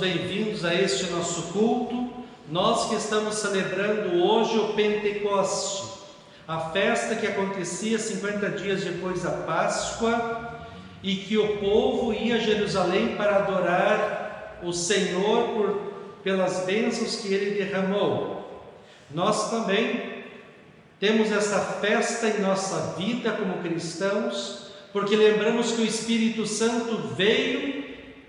bem-vindos a este nosso culto. Nós que estamos celebrando hoje o Pentecoste, a festa que acontecia 50 dias depois da Páscoa e que o povo ia a Jerusalém para adorar o Senhor pelas bênçãos que Ele derramou. Nós também temos essa festa em nossa vida como cristãos, porque lembramos que o Espírito Santo veio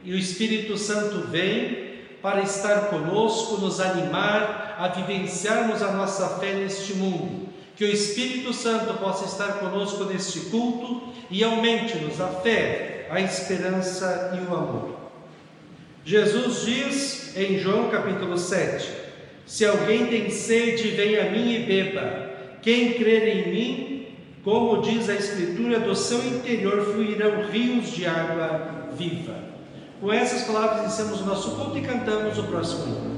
e o Espírito Santo vem para estar conosco, nos animar a vivenciarmos a nossa fé neste mundo. Que o Espírito Santo possa estar conosco neste culto e aumente-nos a fé, a esperança e o amor. Jesus diz em João capítulo 7: se alguém tem sede, venha a mim e beba. Quem crer em mim, como diz a Escritura, do seu interior fluirão rios de água viva. Com essas palavras iniciamos o nosso culto e cantamos o próximo hino.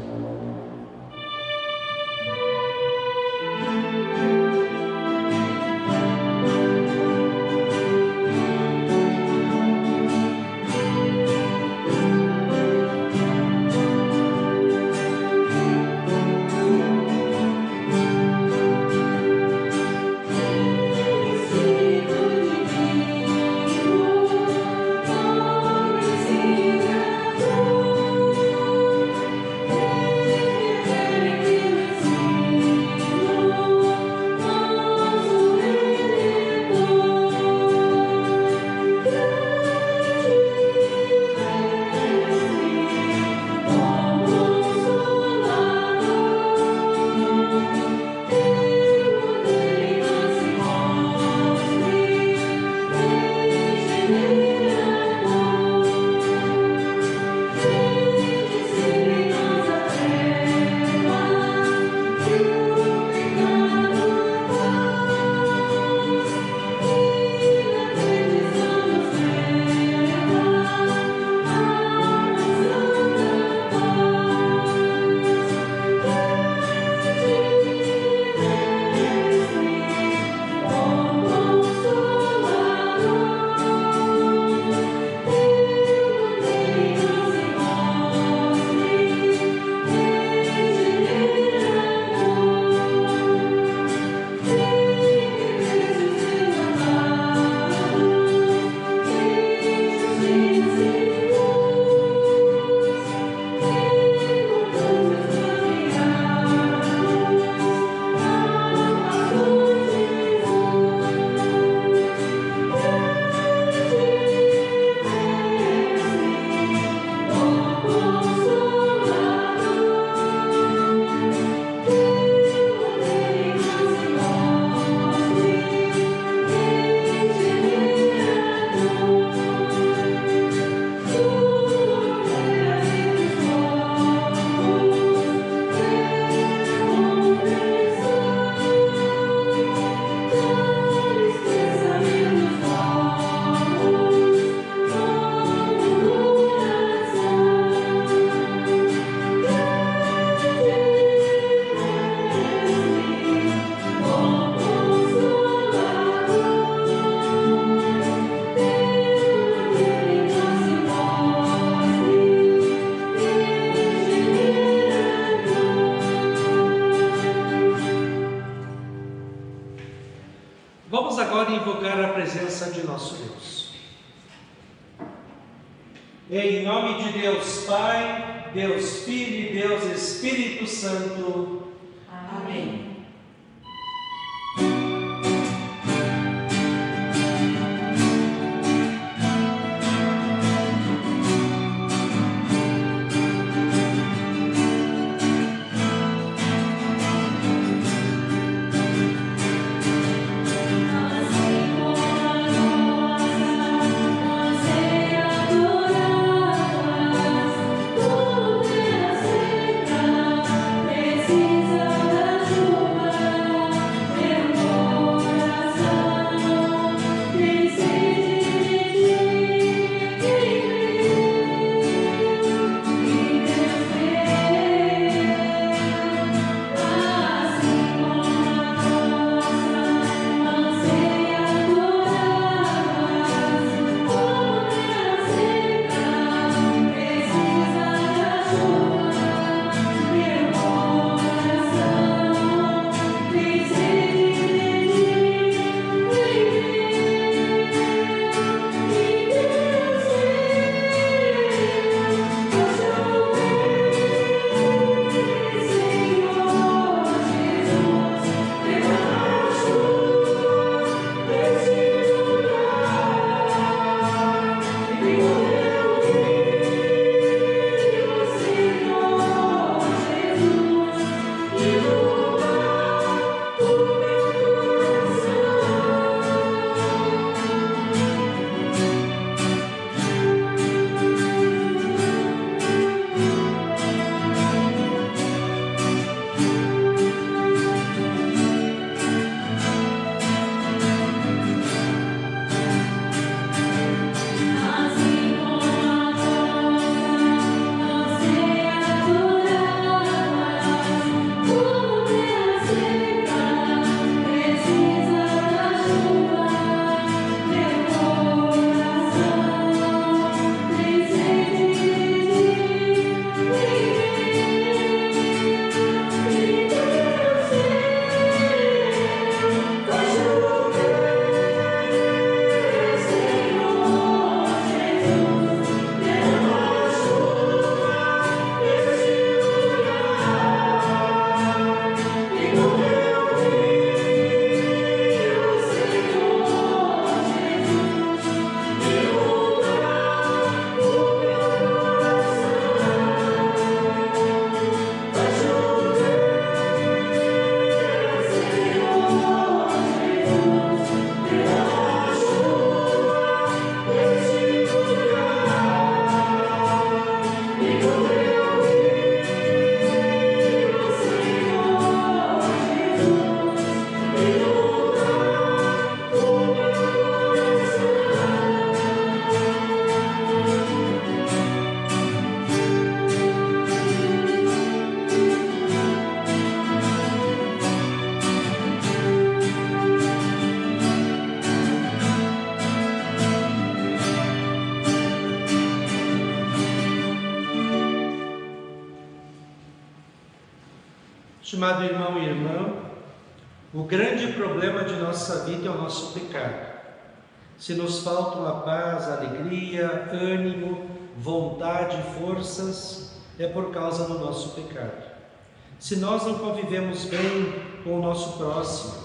Vamos agora invocar a presença de nosso Deus. Em nome de Deus Pai, Deus Filho e Deus Espírito Santo. Amém. Precisa Estimado irmão e irmã, o grande problema de nossa vida é o nosso pecado. Se nos faltam a paz, a alegria, ânimo, vontade e forças, é por causa do nosso pecado. Se nós não convivemos bem com o nosso próximo,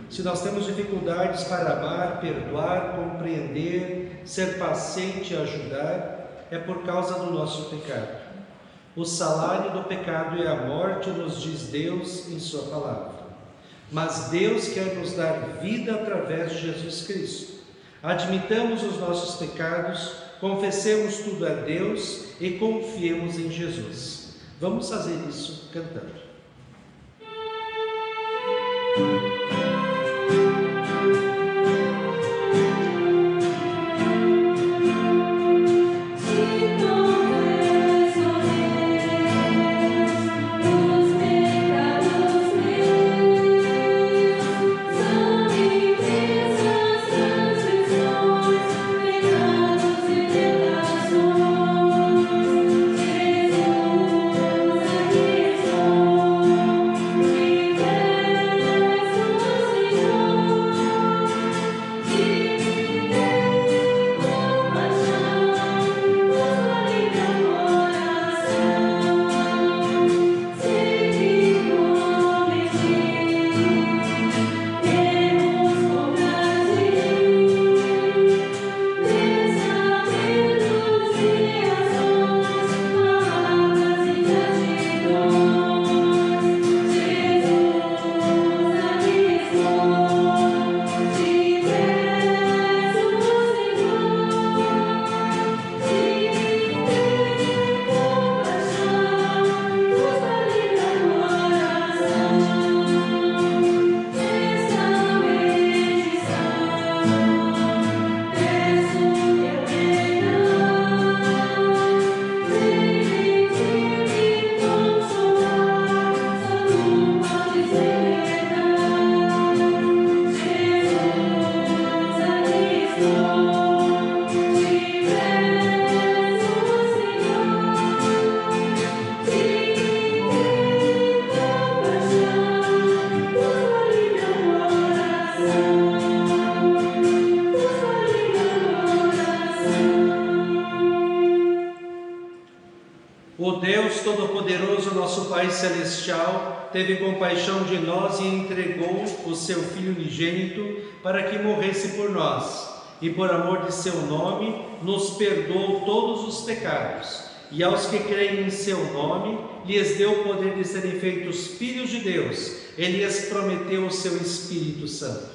se nós temos dificuldades para amar, perdoar, compreender, ser paciente e ajudar, é por causa do nosso pecado. O salário do pecado é a morte, nos diz Deus em sua palavra. Mas Deus quer nos dar vida através de Jesus Cristo. Admitamos os nossos pecados, confessemos tudo a Deus e confiemos em Jesus. Vamos fazer isso cantando. O Deus Todo-Poderoso, nosso Pai Celestial, teve compaixão de nós e entregou o seu Filho unigênito para que morresse por nós. E por amor de seu nome, nos perdoou todos os pecados. E aos que creem em seu nome, lhes deu o poder de serem feitos filhos de Deus. Ele lhes prometeu o seu Espírito Santo.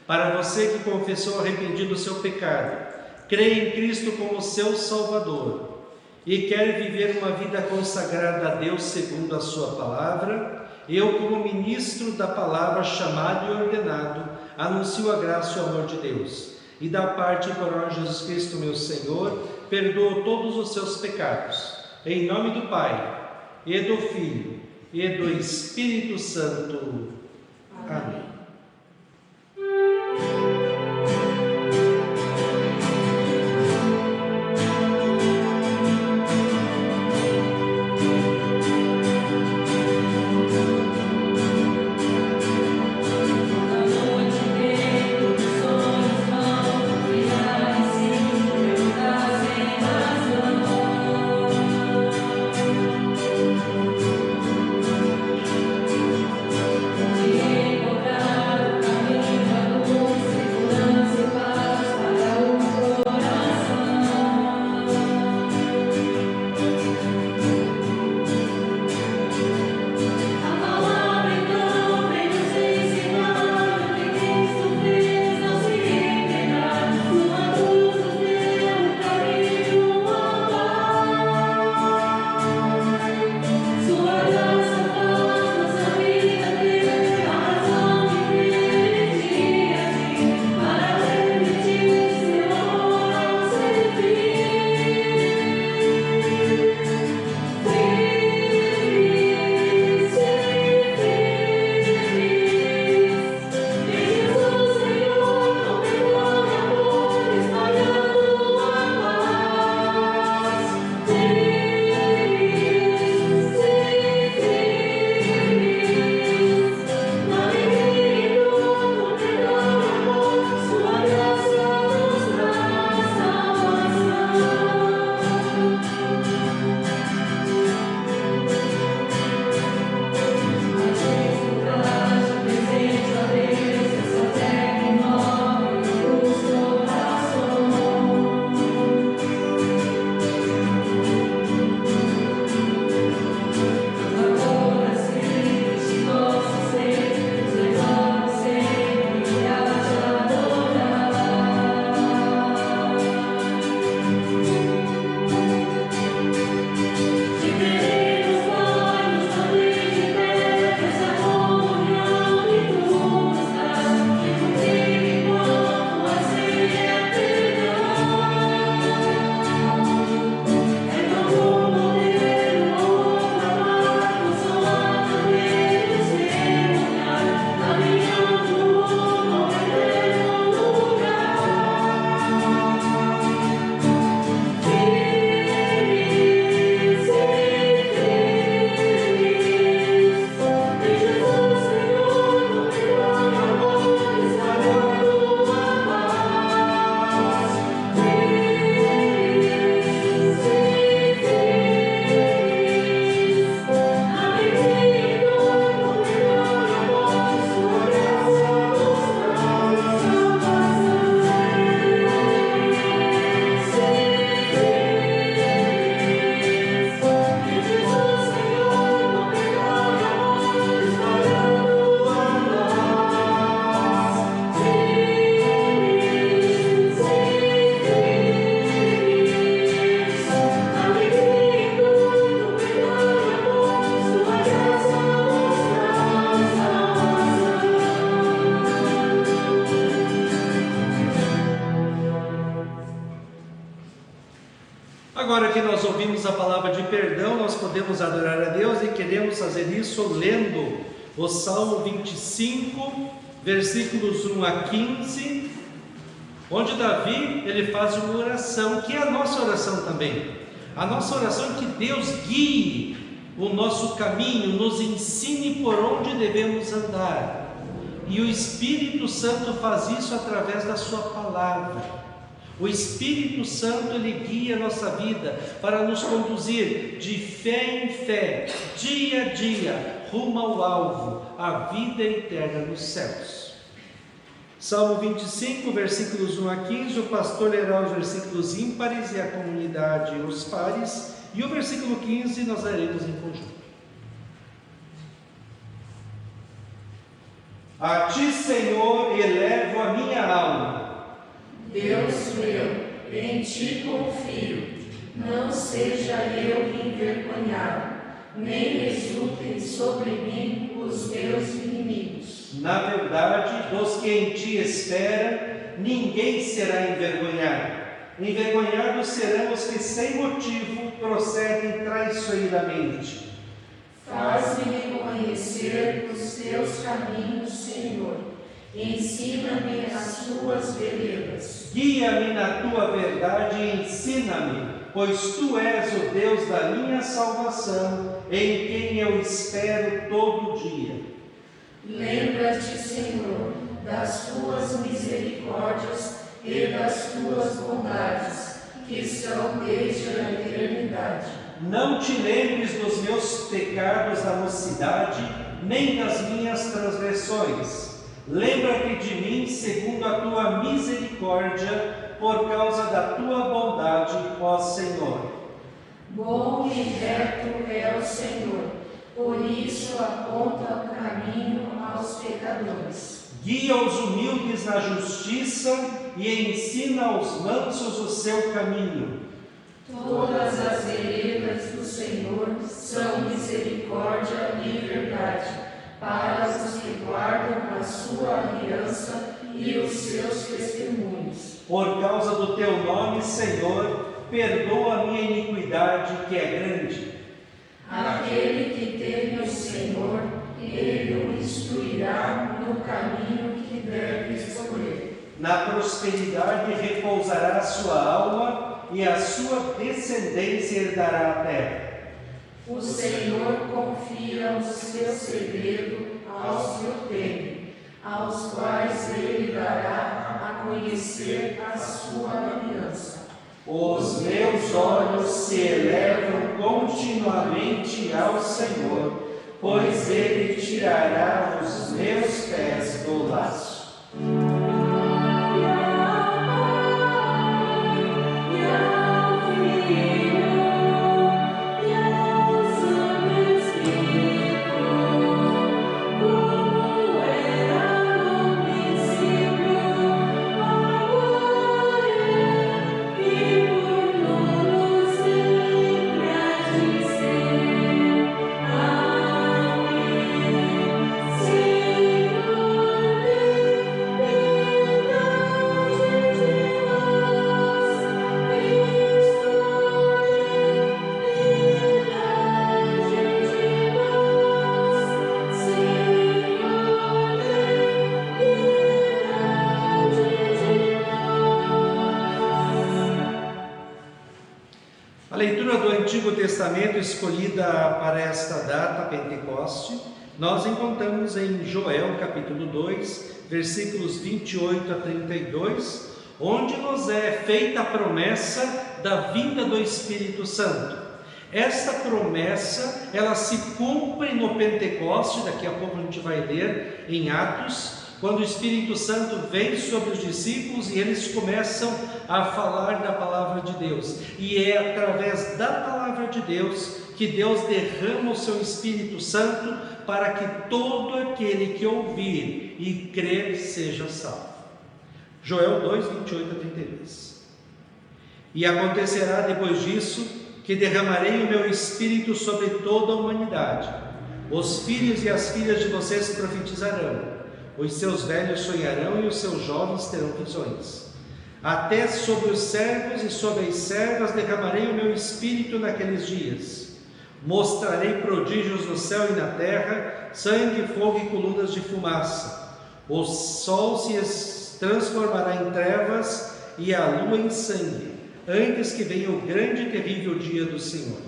Para você que confessou arrependido o seu pecado, crê em Cristo como seu Salvador e quer viver uma vida consagrada a Deus segundo a sua palavra, eu, como ministro da palavra, chamado e ordenado, anuncio a graça e o amor de Deus. E da parte e por nós Jesus Cristo, meu Senhor, perdoa todos os seus pecados. Em nome do Pai, e do Filho, e do Espírito Santo. Amém. Cobrar agora que nós ouvimos a palavra de perdão, nós podemos adorar a Deus e queremos fazer isso lendo o Salmo 25, versículos 1 a 15, onde Davi, ele faz uma oração, que é a nossa oração também. A nossa oração é que Deus guie o nosso caminho, nos ensine por onde devemos andar. E o Espírito Santo faz isso através da sua palavra. O Espírito Santo, ele guia a nossa vida para nos conduzir de fé em fé, dia a dia, rumo ao alvo, a vida eterna nos céus. Salmo 25, versículos 1 a 15, o pastor lerá os versículos ímpares e a comunidade os pares, e o versículo 15 nós leremos em conjunto. A ti, Senhor, elevo a minha alma. Deus meu, em ti confio, não seja eu envergonhado, nem exultem sobre mim os meus inimigos. Na verdade, dos que em ti esperam, ninguém será envergonhado. Envergonhados serão os que sem motivo procedem traiçoeiramente. Faz-me conhecer os teus caminhos, Senhor. Ensina-me as tuas veredas. Guia-me na tua verdade e ensina-me, pois tu és o Deus da minha salvação, em quem eu espero todo dia. Lembra-te, Senhor, das tuas misericórdias e das tuas bondades, que são desde a eternidade. Não te lembres dos meus pecados da mocidade, nem das minhas transgressões. Lembra-te de mim segundo a tua misericórdia, por causa da tua bondade, ó Senhor. Bom e reto é o Senhor, por isso aponta o caminho aos pecadores. Guia os humildes na justiça e ensina aos mansos o seu caminho. Todas as veredas do Senhor são misericórdia e verdade, para os que guardam a sua aliança e os seus testemunhos. Por causa do teu nome, Senhor, perdoa a minha iniquidade, que é grande. Aquele que teme o Senhor, ele o instruirá no caminho que deve escolher. Na prosperidade repousará a sua alma, e a sua descendência herdará a terra. O Senhor confia o seu segredo aos que o temem, aos quais ele dará a conhecer a sua aliança. Os meus olhos se elevam continuamente ao Senhor, pois ele tirará os meus pés do laço. A leitura do Antigo Testamento escolhida para esta data, Pentecoste, nós encontramos em Joel capítulo 2, versículos 28 a 32, onde nos é feita a promessa da vinda do Espírito Santo. Esta promessa, ela se cumpre no Pentecoste, daqui a pouco a gente vai ler em Atos, quando o Espírito Santo vem sobre os discípulos e eles começam a falar da palavra de Deus. E é através da palavra de Deus que Deus derrama o seu Espírito Santo para que todo aquele que ouvir e crer seja salvo. Joel 2, 28 a 32. E acontecerá depois disso que derramarei o meu Espírito sobre toda a humanidade. Os filhos e as filhas de vocês profetizarão. Os seus velhos sonharão e os seus jovens terão visões. Até sobre os servos e sobre as servas derramarei o meu espírito naqueles dias. Mostrarei prodígios no céu e na terra, sangue, fogo e colunas de fumaça. O sol se transformará em trevas e a lua em sangue, antes que venha o grande e terrível dia do Senhor.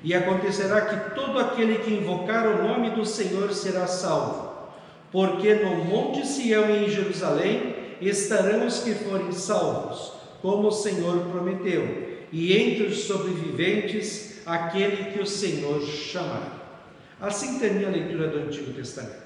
E acontecerá que todo aquele que invocar o nome do Senhor será salvo, porque no monte Sião e em Jerusalém estarão os que forem salvos, como o Senhor prometeu, e entre os sobreviventes aquele que o Senhor chamar. Assim termina a leitura do Antigo Testamento.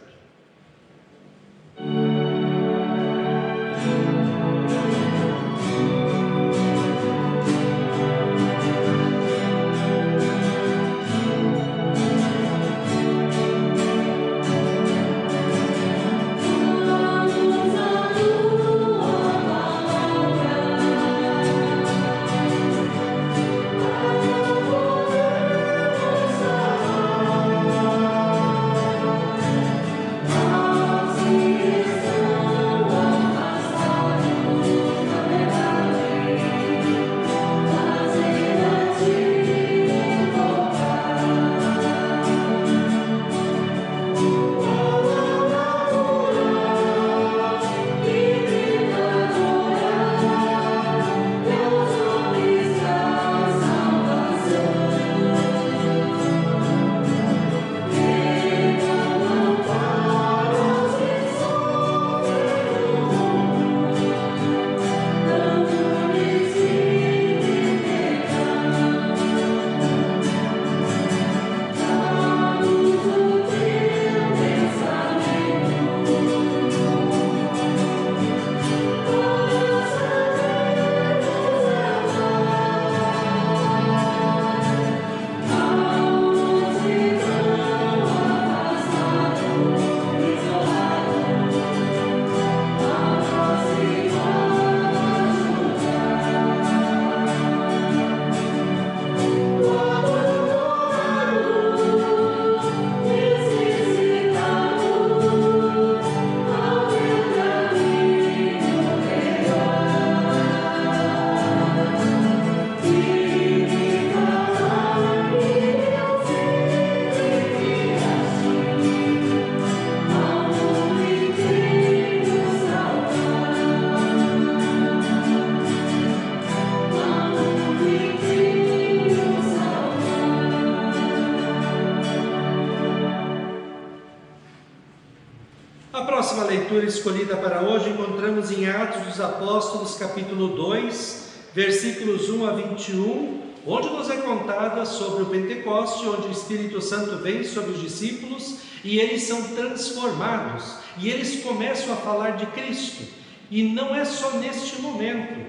A próxima leitura escolhida para hoje encontramos em Atos dos Apóstolos, capítulo 2, versículos 1 a 21, onde nos é contada sobre o Pentecoste, onde o Espírito Santo vem sobre os discípulos e eles são transformados, e eles começam a falar de Cristo. E não é só neste momento,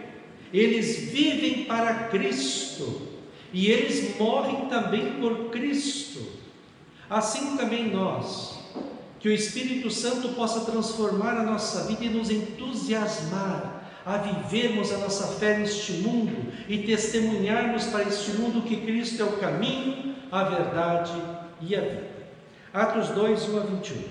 eles vivem para Cristo, e eles morrem também por Cristo. Assim também nós, que o Espírito Santo possa transformar a nossa vida e nos entusiasmar a vivermos a nossa fé neste mundo e testemunharmos para este mundo que Cristo é o caminho, a verdade e a vida. Atos 2, 1 a 21.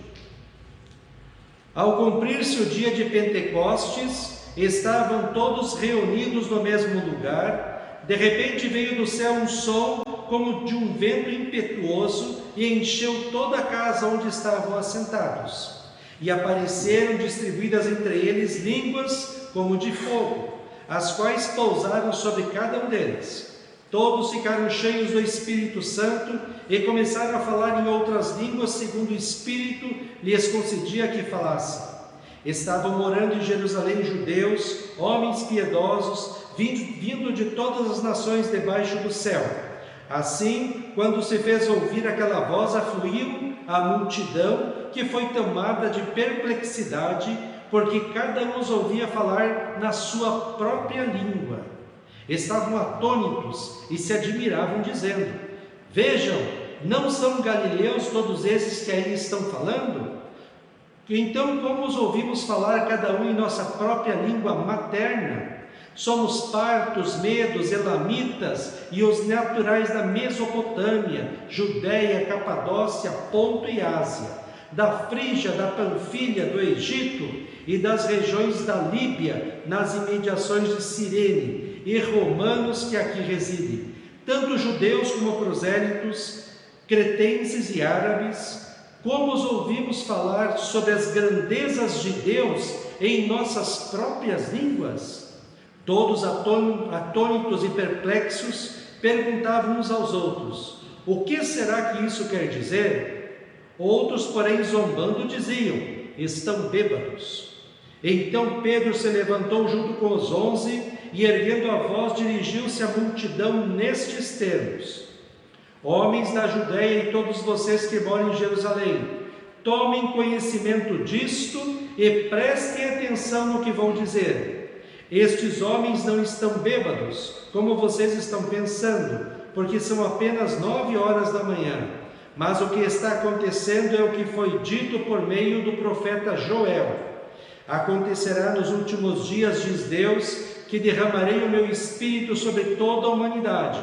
Ao cumprir-se o dia de Pentecostes, estavam todos reunidos no mesmo lugar. De repente veio do céu um som como de um vento impetuoso e encheu toda a casa onde estavam assentados. E apareceram distribuídas entre eles línguas como de fogo, as quais pousaram sobre cada um deles. Todos ficaram cheios do Espírito Santo e começaram a falar em outras línguas, segundo o Espírito lhes concedia que falassem. Estavam morando em Jerusalém judeus, homens piedosos, vindo de todas as nações debaixo do céu. Assim, quando se fez ouvir aquela voz, afluiu a multidão, que foi tomada de perplexidade, porque cada um os ouvia falar na sua própria língua. Estavam atônitos e se admiravam, dizendo: vejam, não são galileus todos esses que aí estão falando? Então, como os ouvimos falar cada um em nossa própria língua materna? Somos partos, medos, elamitas e os naturais da Mesopotâmia, Judéia, Capadócia, Ponto e Ásia, da Frígia, da Panfilha, do Egito e das regiões da Líbia, nas imediações de Cirene, e romanos que aqui residem, tanto judeus como prosélitos, cretenses e árabes, como os ouvimos falar sobre as grandezas de Deus em nossas próprias línguas? Todos atônitos e perplexos perguntavam uns aos outros: o que será que isso quer dizer? Outros, porém, zombando, diziam: estão bêbados. Então Pedro se levantou junto com os 11 e, erguendo a voz, dirigiu-se à multidão nestes termos: homens da Judéia e todos vocês que moram em Jerusalém, tomem conhecimento disto e prestem atenção no que vou dizer. Estes homens não estão bêbados, como vocês estão pensando, porque são apenas 9 horas da manhã. Mas o que está acontecendo é o que foi dito por meio do profeta Joel. Acontecerá nos últimos dias, diz Deus, que derramarei o meu espírito sobre toda a humanidade.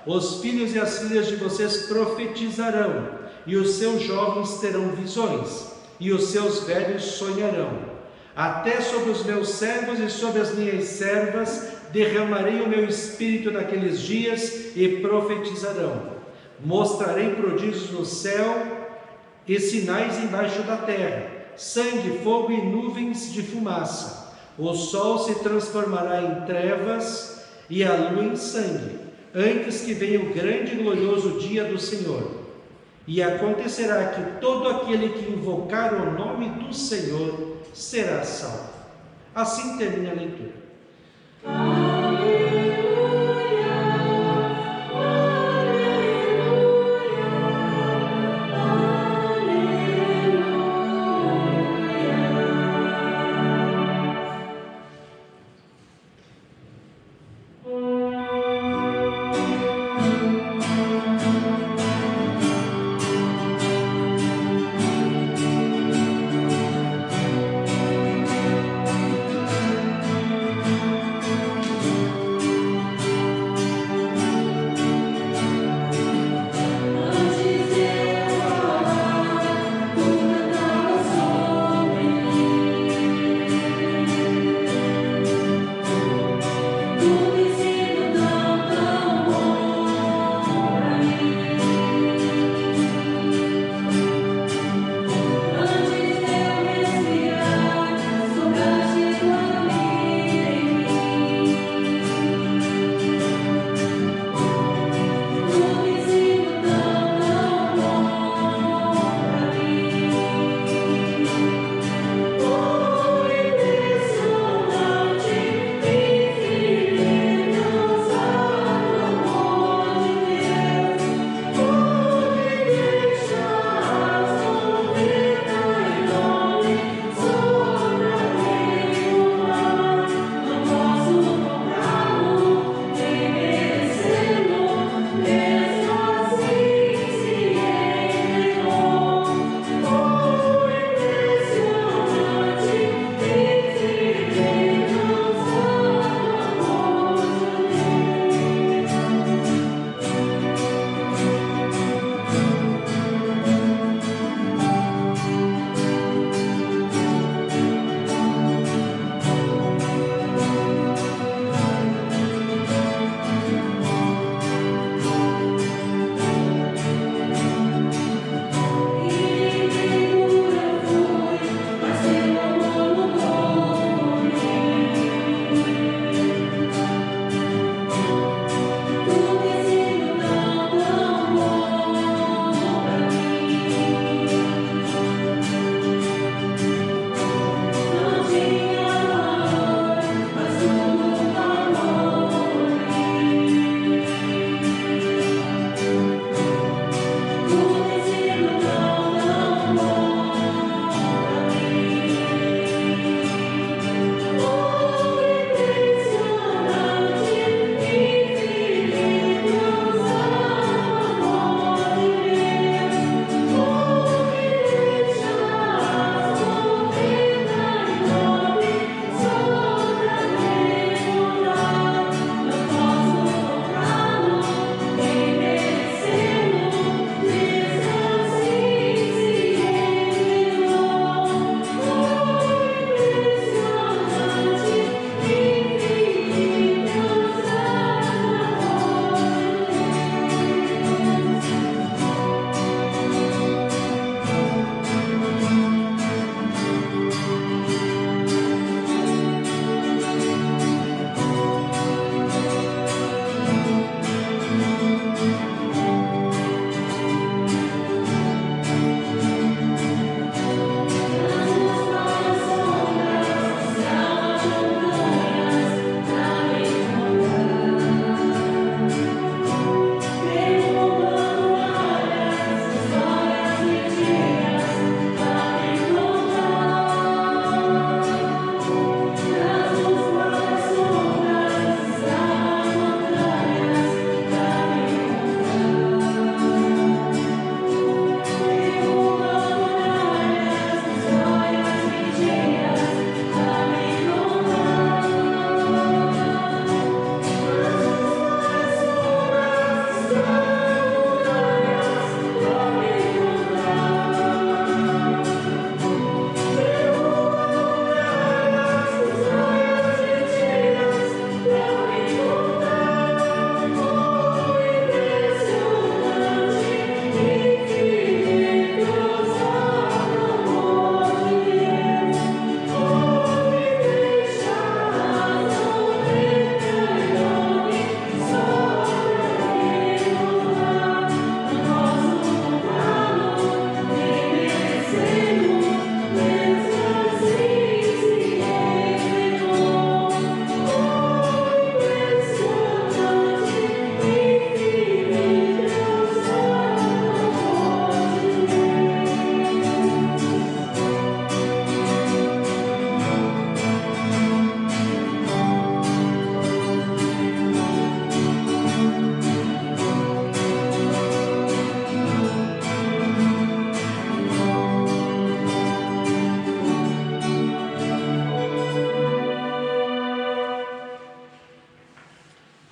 Os filhos e as filhas de vocês profetizarão, e os seus jovens terão visões, e os seus velhos sonharão. Até sobre os meus servos e sobre as minhas servas derramarei o meu espírito naqueles dias e profetizarão. Mostrarei prodígios no céu e sinais embaixo da terra, sangue, fogo e nuvens de fumaça. O sol se transformará em trevas e a lua em sangue, antes que venha o grande e glorioso dia do Senhor. E acontecerá que todo aquele que invocar o nome do Senhor será salvo. Assim termina a leitura.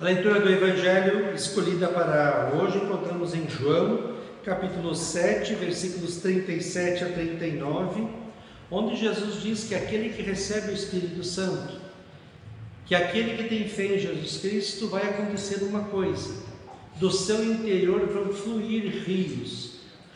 A leitura do Evangelho escolhida para hoje encontramos em João, capítulo 7, versículos 37 a 39, onde Jesus diz que aquele que recebe o Espírito Santo, que aquele que tem fé em Jesus Cristo, vai acontecer uma coisa: do seu interior vão fluir rios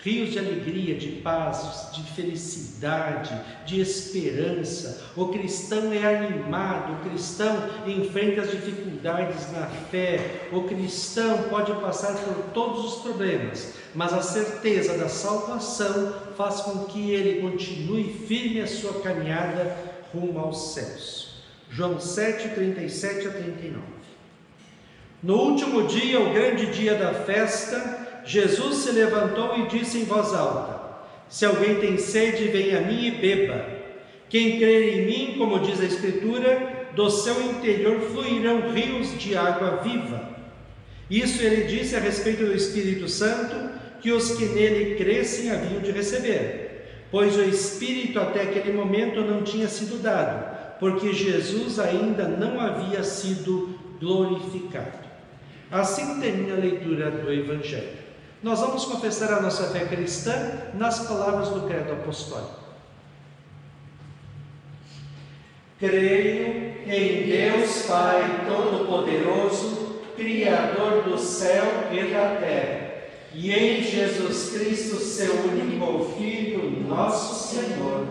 de alegria, de paz, de felicidade, de esperança. O cristão é animado, o cristão enfrenta as dificuldades na fé, o cristão pode passar por todos os problemas, mas a certeza da salvação faz com que ele continue firme a sua caminhada rumo aos céus. João 7, 37 a 39. No último dia, o grande dia da festa, Jesus se levantou e disse em voz alta: se alguém tem sede, venha a mim e beba. Quem crer em mim, como diz a Escritura, do seu interior fluirão rios de água viva. Isso ele disse a respeito do Espírito Santo, que os que nele crescem haviam de receber, pois o Espírito até aquele momento não tinha sido dado, porque Jesus ainda não havia sido glorificado. Assim termina a leitura do Evangelho. Nós vamos confessar a nossa fé cristã nas palavras do Credo Apostólico. Creio em Deus Pai Todo-Poderoso, Criador do céu e da terra, e em Jesus Cristo, seu único Filho, nosso Senhor,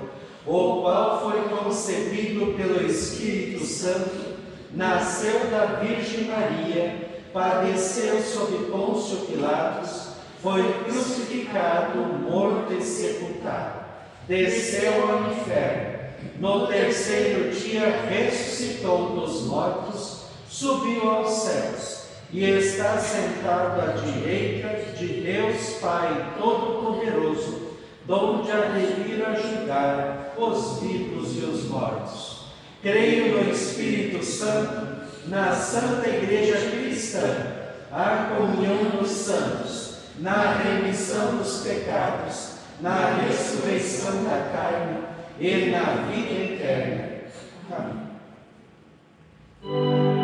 o qual foi concebido pelo Espírito Santo, nasceu da Virgem Maria, padeceu sob Pôncio Pilatos, foi crucificado, morto e sepultado, desceu ao inferno, no terceiro dia ressuscitou dos mortos, subiu aos céus e está sentado à direita de Deus Pai Todo-Poderoso, donde há de vir a julgar os vivos e os mortos. Creio no Espírito Santo, na Santa Igreja Cristã, a comunhão dos santos, na remissão dos pecados, na ressurreição da carne e na vida eterna. Amém. Espírito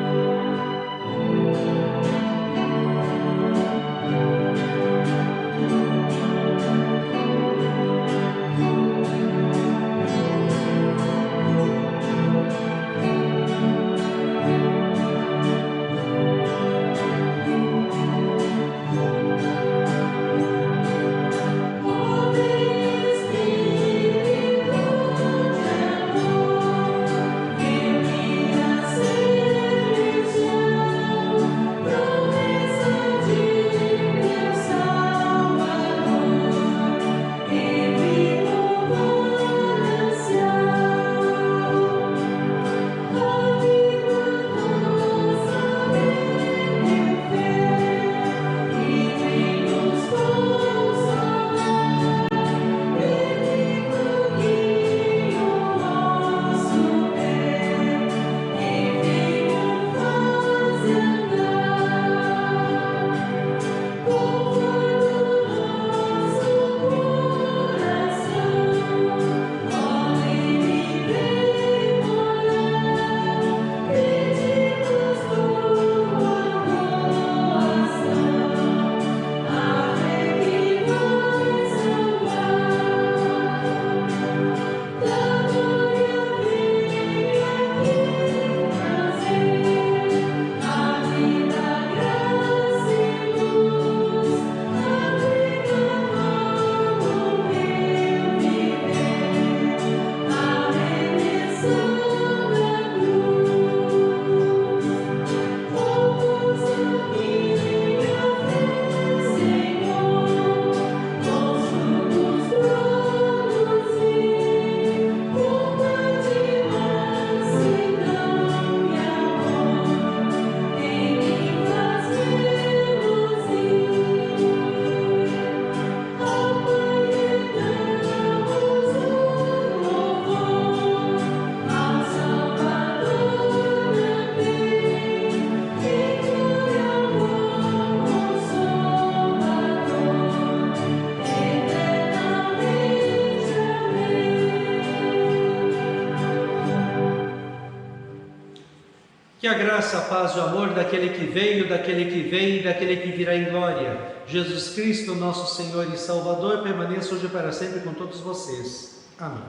Que a graça, a paz e o amor daquele que veio, daquele que vem e daquele que virá em glória, Jesus Cristo, nosso Senhor e Salvador, permaneça hoje e para sempre com todos vocês. Amém.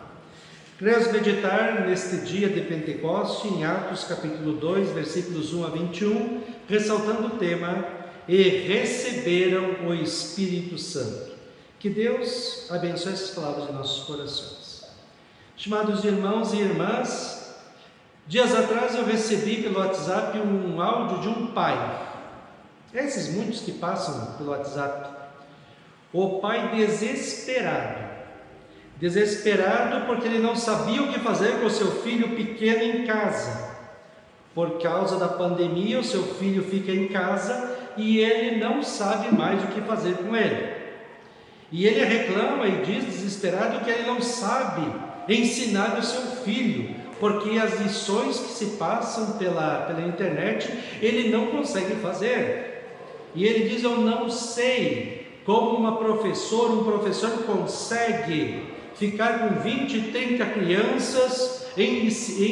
Queremos meditar neste dia de Pentecoste, em Atos capítulo 2, versículos 1 a 21, ressaltando o tema: e receberam o Espírito Santo. Que Deus abençoe essas palavras em nossos corações. Estimados irmãos e irmãs, dias atrás eu recebi pelo WhatsApp um áudio de um pai. Esses muitos que passam pelo WhatsApp. O pai desesperado porque ele não sabia o que fazer com o seu filho pequeno em casa. Por causa da pandemia, o seu filho fica em casa e ele não sabe mais o que fazer com ele. E ele reclama e diz desesperado que ele não sabe ensinar o seu filho, porque as lições que se passam pela internet ele não consegue fazer. E ele diz: eu não sei como um professor consegue ficar com 20, 30 crianças e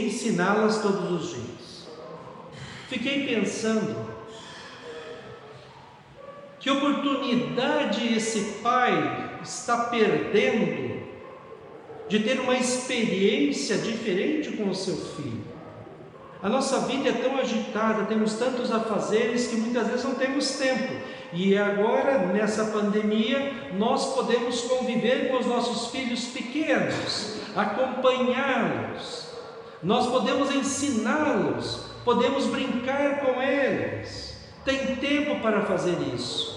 ensiná-las todos os dias. Fiquei pensando, que oportunidade esse pai está perdendo de ter uma experiência diferente com o seu filho. A nossa vida é tão agitada, temos tantos afazeres que muitas vezes não temos tempo. E agora, nessa pandemia, nós podemos conviver com os nossos filhos pequenos, acompanhá-los, nós podemos ensiná-los, podemos brincar com eles. Tem tempo para fazer isso.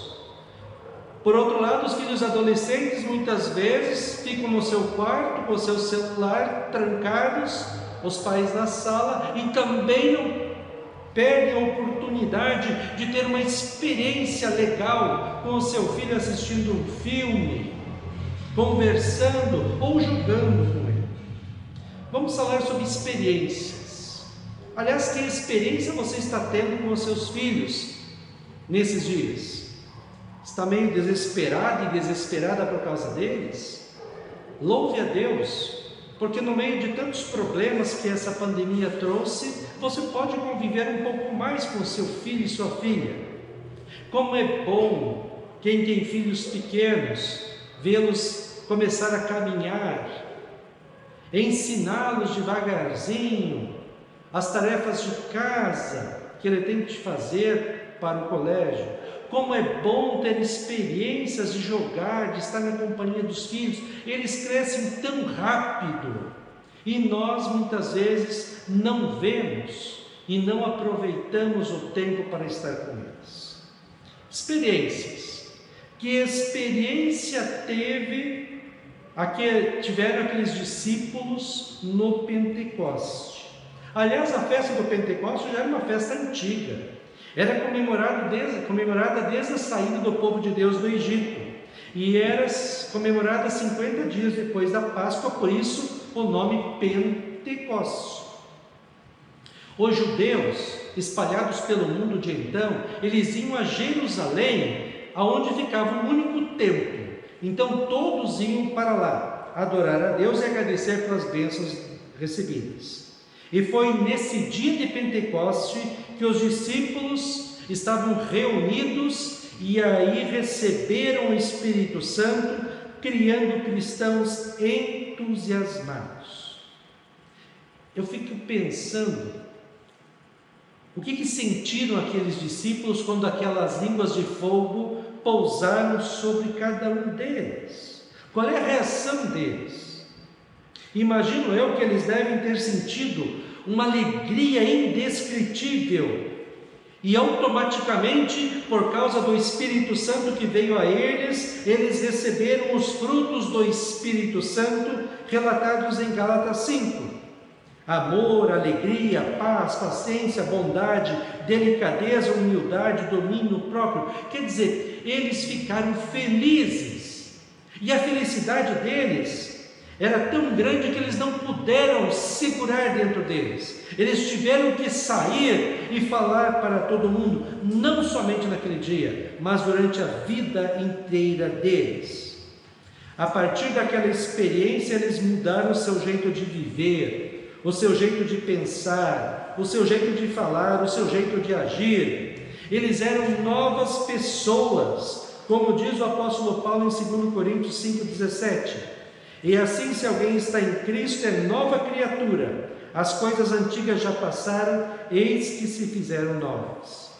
Por outro lado, os filhos adolescentes muitas vezes ficam no seu quarto com o seu celular trancados, os pais na sala, e também não perdem a oportunidade de ter uma experiência legal com o seu filho assistindo um filme, conversando ou jogando com ele. Vamos falar sobre experiências. Aliás, que experiência você está tendo com os seus filhos nesses dias? Está meio desesperado e desesperada por causa deles? Louve a Deus, porque no meio de tantos problemas que essa pandemia trouxe, você pode conviver um pouco mais com seu filho e sua filha. Como é bom quem tem filhos pequenos, vê-los começar a caminhar, ensiná-los devagarzinho as tarefas de casa que ele tem que fazer para o colégio. Como é bom ter experiências de jogar, de estar na companhia dos filhos. Eles crescem tão rápido e nós muitas vezes não vemos e não aproveitamos o tempo para estar com eles. Experiências. Que experiência tiveram aqueles discípulos no Pentecoste? Aliás, a festa do Pentecoste já era uma festa antiga. Era comemorada desde a saída do povo de Deus do Egito. E era comemorada 50 dias depois da Páscoa, por isso o nome Pentecoste. Os judeus, espalhados pelo mundo de então, eles iam a Jerusalém, aonde ficava um único templo. Então todos iam para lá, adorar a Deus e agradecer pelas bênçãos recebidas. E foi nesse dia de Pentecoste que os discípulos estavam reunidos e aí receberam o Espírito Santo, criando cristãos entusiasmados. Eu fico pensando, o que sentiram aqueles discípulos quando aquelas línguas de fogo pousaram sobre cada um deles? Qual é a reação deles? Imagino eu que eles devem ter sentido uma alegria indescritível e automaticamente, por causa do Espírito Santo que veio a eles, eles receberam os frutos do Espírito Santo relatados em Gálatas 5. Amor, alegria, paz, paciência, bondade, delicadeza, humildade, domínio próprio. Quer dizer, eles ficaram felizes. E a felicidade deles era tão grande que eles não puderam segurar dentro deles. Eles tiveram que sair e falar para todo mundo, não somente naquele dia, mas durante a vida inteira deles. A partir daquela experiência, eles mudaram o seu jeito de viver, o seu jeito de pensar, o seu jeito de falar, o seu jeito de agir. Eles eram novas pessoas, como diz o apóstolo Paulo em 2 Coríntios 5,17. E assim, se alguém está em Cristo, é nova criatura. As coisas antigas já passaram, eis que se fizeram novas.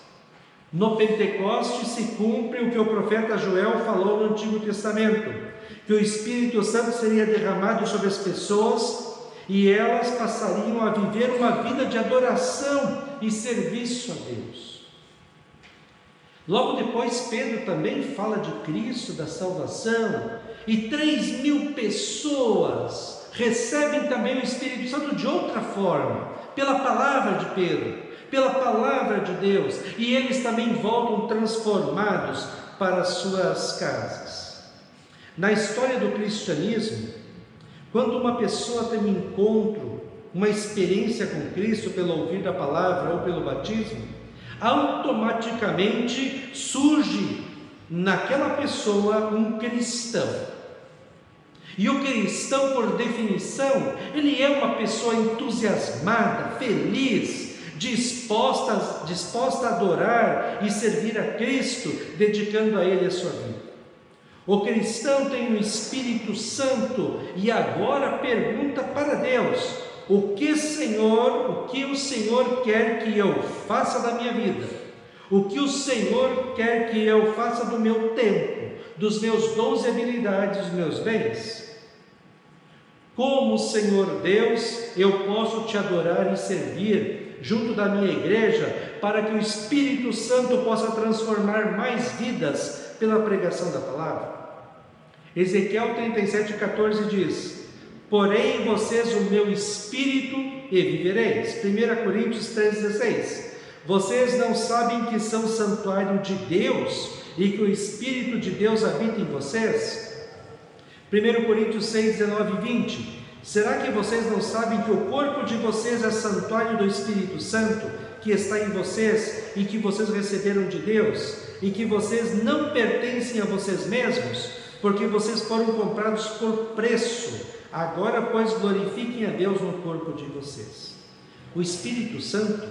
No Pentecoste se cumpre o que o profeta Joel falou no Antigo Testamento, que o Espírito Santo seria derramado sobre as pessoas e elas passariam a viver uma vida de adoração e serviço a Deus. Logo depois, Pedro também fala de Cristo, da salvação, e 3.000 pessoas recebem também o Espírito Santo de outra forma, pela palavra de Pedro, pela palavra de Deus, e eles também voltam transformados para as suas casas. Na história do cristianismo, quando uma pessoa tem um encontro, uma experiência com Cristo pelo ouvir da palavra ou pelo batismo, automaticamente surge naquela pessoa um cristão. E o cristão, por definição, ele é uma pessoa entusiasmada, feliz, disposta a adorar e servir a Cristo, dedicando a Ele a sua vida. O cristão tem o Espírito Santo e agora pergunta para Deus: o que o Senhor quer que eu faça da minha vida? O que o Senhor quer que eu faça do meu tempo, dos meus dons e habilidades, dos meus bens? Como, Senhor Deus, eu posso te adorar e servir junto da minha igreja, para que o Espírito Santo possa transformar mais vidas pela pregação da palavra? Ezequiel 37,14 diz: porém em vocês o meu Espírito e vivereis. 1 Coríntios 3,16: vocês não sabem que são santuário de Deus e que o Espírito de Deus habita em vocês? 1 Coríntios 6, 19 e 20: será que vocês não sabem que o corpo de vocês é santuário do Espírito Santo, que está em vocês e que vocês receberam de Deus, e que vocês não pertencem a vocês mesmos, porque vocês foram comprados por preço? Agora, pois, glorifiquem a Deus no corpo de vocês. O Espírito Santo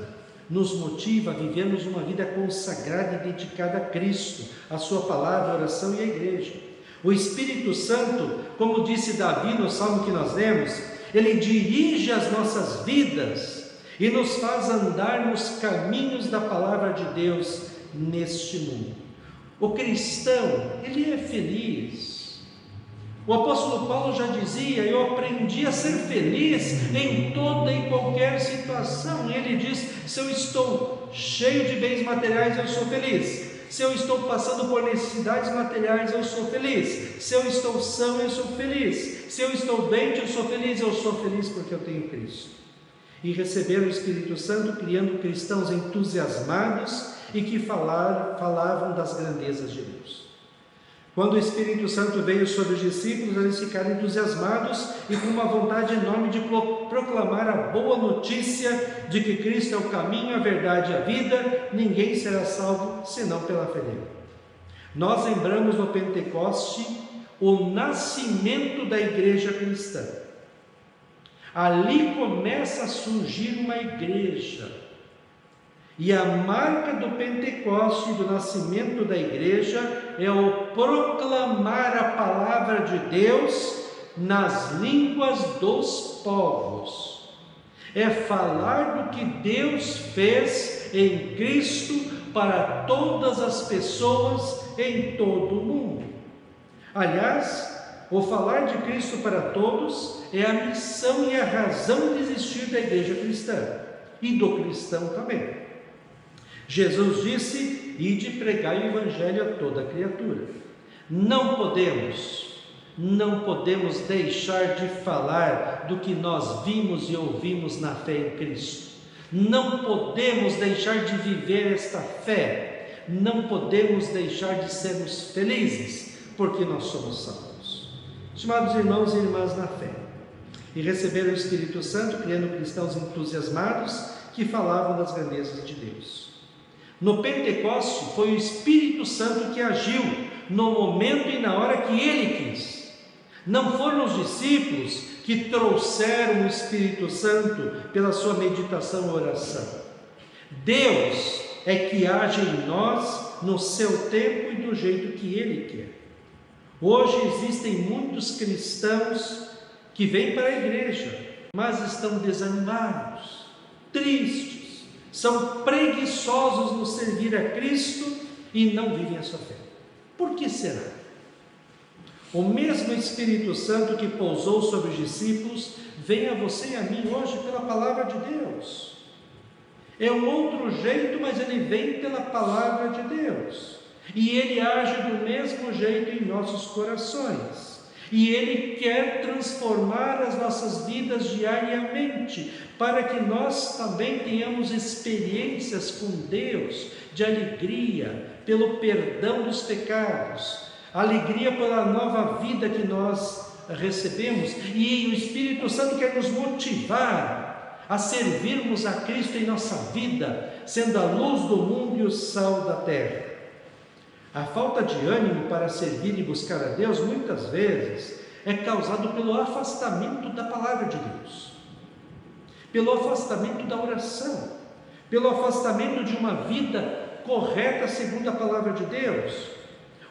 nos motiva a vivermos uma vida consagrada e dedicada a Cristo, a sua palavra, a oração e a igreja. O Espírito Santo, como disse Davi no salmo que nós lemos, ele dirige as nossas vidas e nos faz andar nos caminhos da palavra de Deus neste mundo. O cristão, ele é feliz. O apóstolo Paulo já dizia: eu aprendi a ser feliz em toda e qualquer situação. E ele diz: se eu estou cheio de bens materiais, eu sou feliz. Se eu estou passando por necessidades materiais, eu sou feliz. Se eu estou são, eu sou feliz. Se eu estou doente, eu sou feliz. Eu sou feliz porque eu tenho Cristo. E receberam o Espírito Santo, criando cristãos entusiasmados e que falavam das grandezas de Deus. Quando o Espírito Santo veio sobre os discípulos, eles ficaram entusiasmados e com uma vontade enorme de proclamar a boa notícia de que Cristo é o caminho, a verdade e a vida. Ninguém será salvo senão pela fé nele. Nós lembramos no Pentecoste o nascimento da igreja cristã. Ali começa a surgir uma igreja. E a marca do Pentecoste e do nascimento da igreja é o proclamar a palavra de Deus nas línguas dos povos. É falar do que Deus fez em Cristo para todas as pessoas em todo o mundo. Aliás, o falar de Cristo para todos é a missão e a razão de existir da igreja cristã e do cristão também. Jesus disse: ide pregar o evangelho a toda criatura. Não podemos deixar de falar do que nós vimos e ouvimos na fé em Cristo. Não podemos deixar de viver esta fé. Não podemos deixar de sermos felizes, porque nós somos salvos. Estimados irmãos e irmãs na fé, e receberam o Espírito Santo, criando cristãos entusiasmados que falavam das grandezas de Deus. No Pentecoste foi o Espírito Santo que agiu no momento e na hora que ele quis. Não foram os discípulos que trouxeram o Espírito Santo pela sua meditação e oração. Deus é que age em nós no seu tempo e do jeito que Ele quer. Hoje existem muitos cristãos que vêm para a igreja, mas estão desanimados, tristes, são preguiçosos no servir a Cristo e não vivem a sua fé. Por que será? O mesmo Espírito Santo que pousou sobre os discípulos vem a você e a mim hoje pela palavra de Deus. É um outro jeito, mas ele vem pela palavra de Deus. E ele age do mesmo jeito em nossos corações. E ele quer transformar as nossas vidas diariamente, para que nós também tenhamos experiências com Deus de alegria, pelo perdão dos pecados, alegria pela nova vida que nós recebemos. E o Espírito Santo quer nos motivar a servirmos a Cristo em nossa vida, sendo a luz do mundo e o sal da terra. A falta de ânimo para servir e buscar a Deus, muitas vezes, é causado pelo afastamento da palavra de Deus, pelo afastamento da oração, pelo afastamento de uma vida correta segundo a palavra de Deus.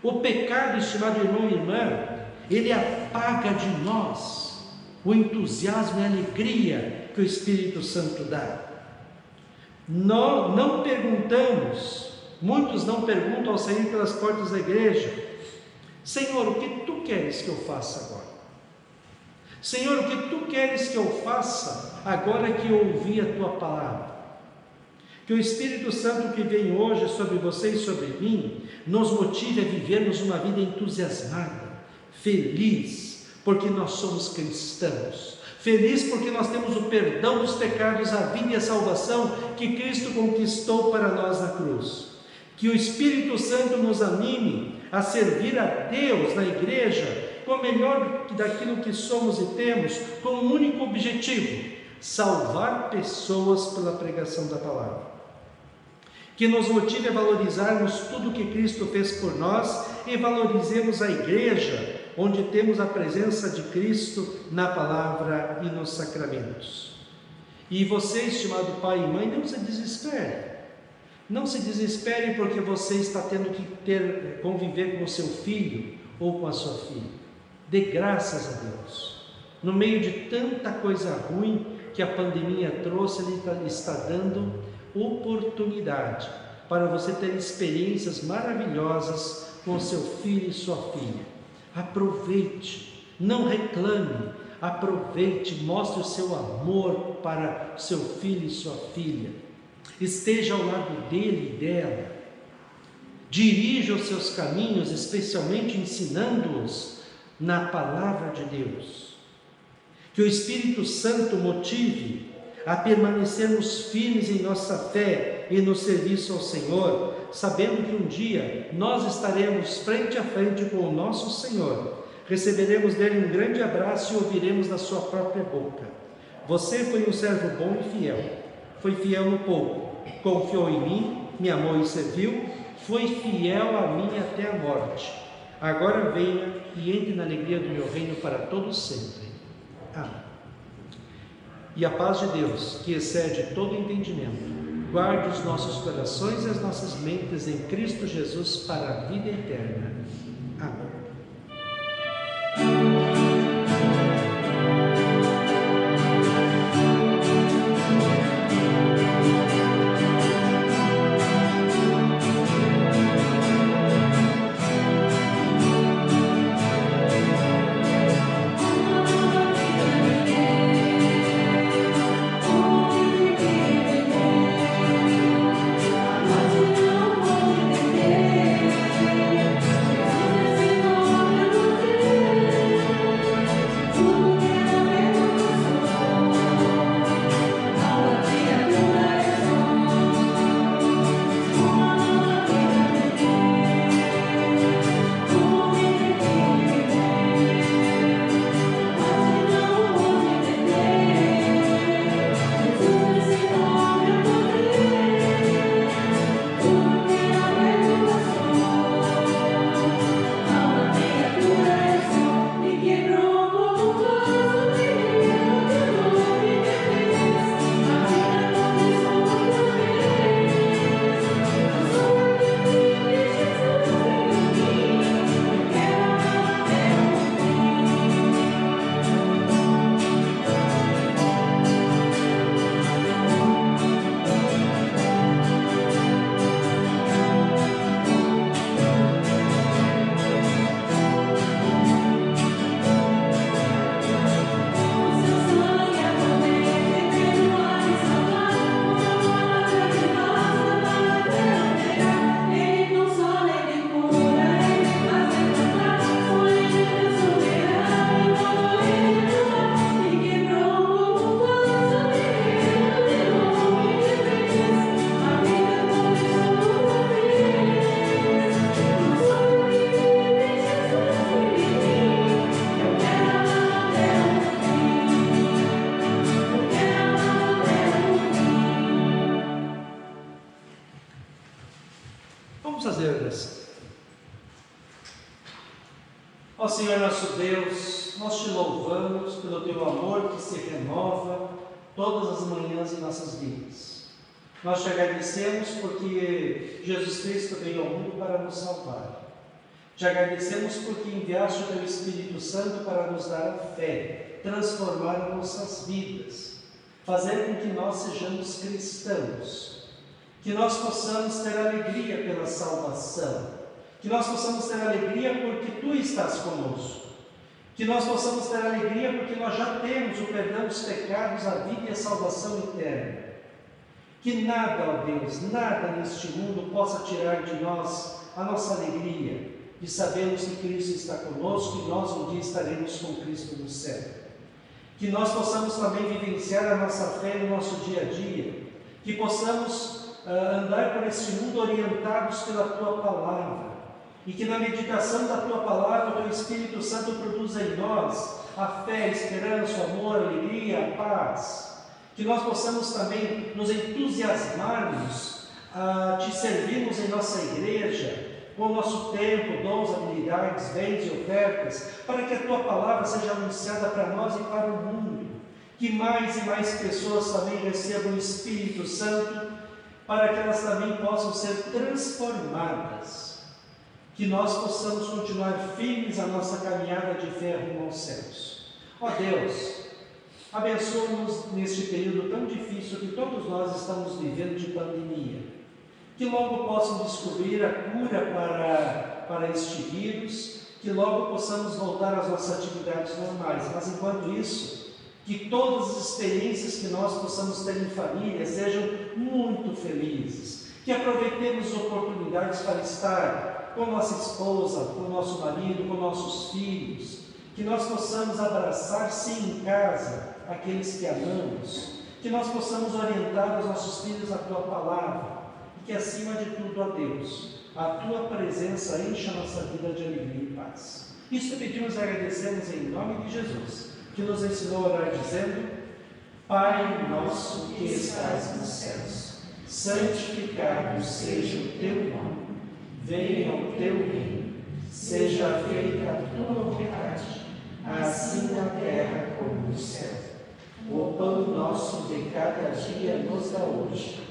O pecado, estimado irmão e irmã, ele apaga de nós o entusiasmo e a alegria que o Espírito Santo dá. Nós não perguntamos, muitos não perguntam ao sair pelas portas da igreja: Senhor, o que tu queres que eu faça agora? Senhor, o que tu queres que eu faça agora que eu ouvi a tua palavra? Que o Espírito Santo que vem hoje sobre você e sobre mim nos motive a vivermos uma vida entusiasmada, feliz, porque nós somos cristãos, feliz porque nós temos o perdão dos pecados, a vida e a salvação que Cristo conquistou para nós na cruz. Que o Espírito Santo nos anime a servir a Deus na igreja com o melhor daquilo que somos e temos, com um único objetivo: salvar pessoas pela pregação da palavra. Que nos motive a valorizarmos tudo que Cristo fez por nós e valorizemos a igreja, onde temos a presença de Cristo na palavra e nos sacramentos. E você, estimado pai e mãe, não se desespere. Não se desespere porque você está tendo que conviver com o seu filho ou com a sua filha. Dê graças a Deus. No meio de tanta coisa ruim que a pandemia trouxe, Ele está dando oportunidade para você ter experiências maravilhosas com seu filho e sua filha. Aproveite, não reclame, aproveite, mostre o seu amor para seu filho e sua filha. Esteja ao lado dele e dela. Dirija os seus caminhos, especialmente ensinando-os na palavra de Deus. Que o Espírito Santo motive a permanecermos firmes em nossa fé e no serviço ao Senhor, sabendo que um dia nós estaremos frente a frente com o nosso Senhor, receberemos dele um grande abraço e ouviremos da sua própria boca: você foi um servo bom e fiel, foi fiel no pouco, confiou em mim, me amou e serviu, foi fiel a mim até a morte. Agora venha e entre na alegria do meu reino para todos sempre. Amém. E a paz de Deus, que excede todo entendimento, guarde os nossos corações e as nossas mentes em Cristo Jesus para a vida eterna. Amém. Vamos fazer a oração. Ó Senhor nosso Deus, nós te louvamos pelo teu amor que se renova todas as manhãs em nossas vidas. Nós te agradecemos porque Jesus Cristo veio ao mundo para nos salvar. Te agradecemos porque enviaste o teu Espírito Santo para nos dar a fé, transformar nossas vidas, fazer com que nós sejamos cristãos, que nós possamos ter alegria pela salvação, que nós possamos ter alegria porque Tu estás conosco, que nós possamos ter alegria porque nós já temos o perdão dos pecados, a vida e a salvação eterna. Que nada, ó Deus, nada neste mundo possa tirar de nós a nossa alegria de sabermos que Cristo está conosco e nós um dia estaremos com Cristo no céu. Que nós possamos também vivenciar a nossa fé no nosso dia a dia, que possamos andar por este mundo orientados pela Tua Palavra, e que na meditação da Tua Palavra, o Teu Espírito Santo produza em nós a fé, a esperança, o amor, a alegria, a paz. Que nós possamos também nos entusiasmarmos a Te servirmos em nossa igreja, com o nosso tempo, dons, habilidades, bens e ofertas, para que a Tua Palavra seja anunciada para nós e para o mundo. Que mais e mais pessoas também recebam o Espírito Santo, para que elas também possam ser transformadas. Que nós possamos continuar firmes a nossa caminhada de fé rumo aos céus. Ó Deus, abençoa-nos neste período tão difícil que todos nós estamos vivendo de pandemia. Que logo possam descobrir a cura para este vírus, que logo possamos voltar às nossas atividades normais. Mas enquanto isso, que todas as experiências que nós possamos ter em família sejam muito felizes. Que aproveitemos oportunidades para estar com nossa esposa, com nosso marido, com nossos filhos. Que nós possamos abraçar, sim, em casa, aqueles que amamos. Que nós possamos orientar os nossos filhos à Tua Palavra. E que, acima de tudo, ó Deus, a Tua presença encha a nossa vida de alegria e paz. Isso pedimos e agradecemos em nome de Jesus, que nos ensinou a orar dizendo: Pai nosso que estás nos céus, santificado seja o Teu nome. Venha o Teu reino, seja feita a Tua vontade, assim na terra como no céu. O pão nosso de cada dia nos dá hoje,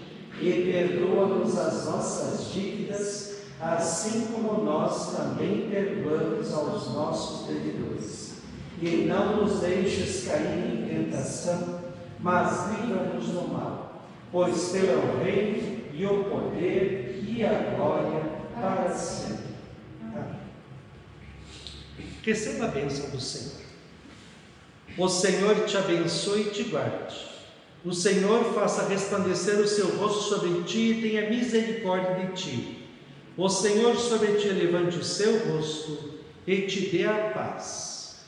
e perdoa-nos as nossas dívidas, assim como nós também perdoamos aos nossos devedores. E não nos deixes cair em tentação, mas livra-nos do mal. Pois Teu é o reino, e o poder, e a glória, para sempre. Amém. Receba a bênção do Senhor. O Senhor te abençoe e te guarde. O Senhor faça resplandecer o seu rosto sobre ti e tenha misericórdia de ti. O Senhor sobre ti levante o seu rosto e te dê a paz.